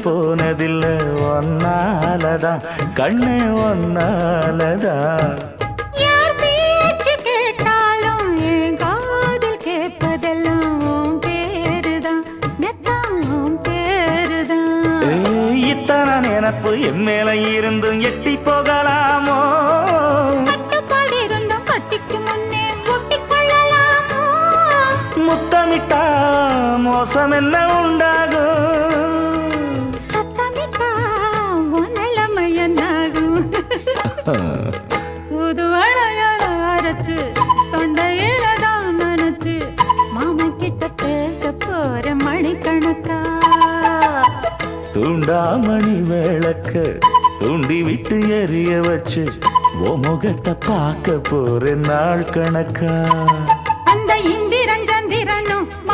போனதில்ல ஒன்னாலதான் கண்ணே ஒன்னாலதான். யார் பேச்சு கேட்டாலும் என் காதில் கேட்பதெல்லாம் உன் பேருதான் மெத்தான் உன் பேருதான். இத்தனை நினப்பு என் மேல இருந்தும் எட்டி போகலாமோ? கட்டுப்பாடு இருந்தும் கட்டிக்கு முன்னே ஒட்டிக்கொள்ளலாமோ? முத்தமிட்டா மோசம் என்ன உண்டாகும்? சத்தமிட்டா உன் நிலைமை என்னாகும்? புது வளையல அரைச்சு தொண்டையில தான் நினைச்சு மாமன் கிட்ட பேச போற மணிக்கணக்கா. தூண்டாமணி விளக்க தூண்டி விட்டு எரிய வச்சு ஓ முகத்தை பார்க்க போற நாள் கணக்கா.